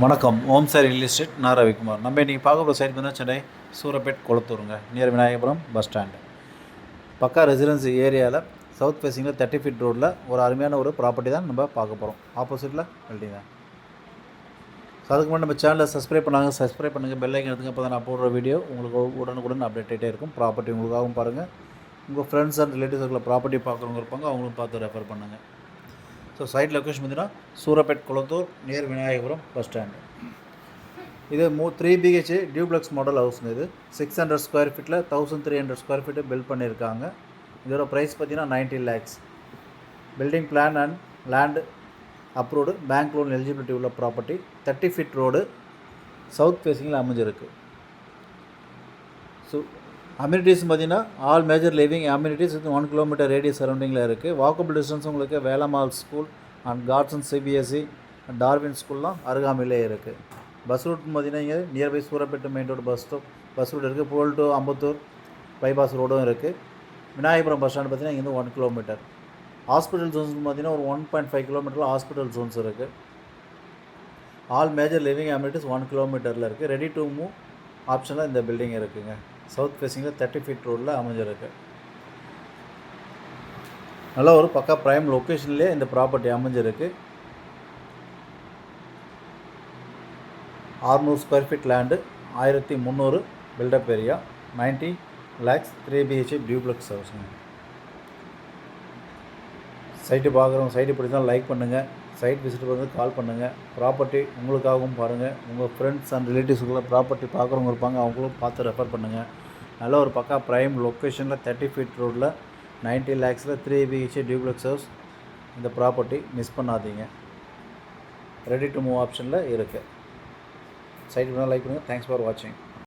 வணக்கம். Om Sai real estate. நான் ரவிக்குமார். நம்ம இன்றைக்கி பார்க்க போகிற சைட் பார்த்தீங்கன்னா சென்னை சூரப்பேட் கொளத்தூருங்க, நியர் விநாயகபுரம் பஸ் ஸ்டாண்டு. பக்கா ரெசிடென்சி ஏரியாவில் சவுத் ஃபேஸிங்கில் 30 ஃபீட் ரோடில் ஒரு அருமையான ஒரு ப்ராப்பர்ட்டி தான் நம்ம பார்க்க போகிறோம். ஆப்போசிட்டில் பில்டிங் தான். ஸோ அதுக்கு முன்னாடி நம்ம சேனலை சப்ஸ்கிரைப் பண்ணுங்கள், பெல் ஐக்கன் எடுத்துங்க. அப்போ தான் நான் போடுற வீடியோ உங்களுக்கு உடனுக்குடன் அப்டேட் ஆகிட்டே இருக்கும். ப்ராப்பர்ட்டி உங்களுக்காகவும் பாருங்கள், உங்கள் ஃப்ரெண்ட்ஸ் அண்ட் ரிலேட்டிவ்ஸ் இருக்கிற ப்ராப்பர்ட்டி பார்க்குறவங்க இருப்பாங்க, அவங்களும் பார்த்து ரெஃபர் பண்ணுங்கள். ஸோ சைட் லொக்கேஷன் பார்த்தீங்கன்னா Surapet Kolathur, near Vinayagapuram bus stand. இது 3 BHK டியூப்ளெக்ஸ் மாடல் ஹவுஸுங்க. இது 600 ஸ்கொயர் ஃபீட்டில் 1300 ஸ்கொயர் ஃபீட்டு பில்ட் பண்ணியிருக்காங்க. இதோட ப்ரைஸ் பார்த்தீங்கன்னா 90 lakhs. Building plan and land approved, bank loan eligibility உள்ள ப்ராப்பர்ட்டி. 30 ஃபீட் ரோடு, சவுத் ஃபேஸிங்கில் அமைஞ்சிருக்கு. ஸோ அம்யூனிட்டிஸ் பார்த்தீங்கன்னா all major living amenities with 1 kilometre radius சரௌண்டிங்கில் இருக்குது. வாக்கபிள் டிஸ்டன்ஸ் உங்களுக்கு Velammal school and Godson CBSE Darwin ஸ்கூல்லாம் அருகாமையிலே இருக்குது. பஸ் ரூட் பார்த்தீங்கன்னா இங்கே nearby Surapet main road bus route இருக்குது. புகழ் டு அம்பத்தூர் பைபாஸ் ரோடும் இருக்குது. விநாயகபுரம் பஸ் ஸ்டாண்ட் பார்த்தீங்கன்னா இங்கேருந்து 1 கிலோமீட்டர். ஹாஸ்பிட்டல் ஜோன்ஸ் பார்த்தீங்கன்னா ஒரு 1.5 கிலோமீட்டரில் ஹாஸ்பிட்டல் ஜோன்ஸ் இருக்குது. ஆல் மேஜர் லிவிங் அம்யூனிட்டிஸ் 1 கிலோமீட்டரில் இருக்குது. ரெடி டு மூவ் ஆப்ஷனில் இந்த பில்டிங் இருக்குதுங்க. சவுத் ஃபேஸிங்கில் 30 ஃபீட் ரோடில் அமைஞ்சிருக்கு. நல்ல ஒரு பக்கா ப்ரைம் லொக்கேஷன்லேயே இந்த ப்ராப்பர்ட்டி அமைஞ்சிருக்கு. 600 square feet land, 1300 built up area, 90 lakhs, 3 BHK duplex ஹவுஸுங்க. சைட்டு பார்க்குறவங்க சைட்டு பிடிச்சா லைக் பண்ணுங்கள், சைட் விசிட் வந்து கால் பண்ணுங்கள். ப்ராப்பர்ட்டி உங்களுக்காகவும் பாருங்கள், உங்கள் ஃப்ரெண்ட்ஸ் அண்ட் ரிலேட்டிவ்ஸுக்குள்ள ப்ராப்பர்ட்டி பார்க்குறவங்க இருப்பாங்க, அவங்களும் பார்த்து ரெஃபர் பண்ணுங்கள். நல்ல ஒரு பக்கா ப்ரைம் லொக்கேஷனில் 30 ஃபீட் ரோடில் 90 lakhsல 3 BHK டியூப்ளெக்ஸ் ஹவுஸ். இந்த ப்ராப்பர்ட்டி மிஸ் பண்ணாதீங்க. ரெடி டு மூவ் ஆப்ஷனில் இருக்குது. சைட் லைக் பண்ணுங்கள். தேங்க்ஸ் ஃபார் வாட்சிங்.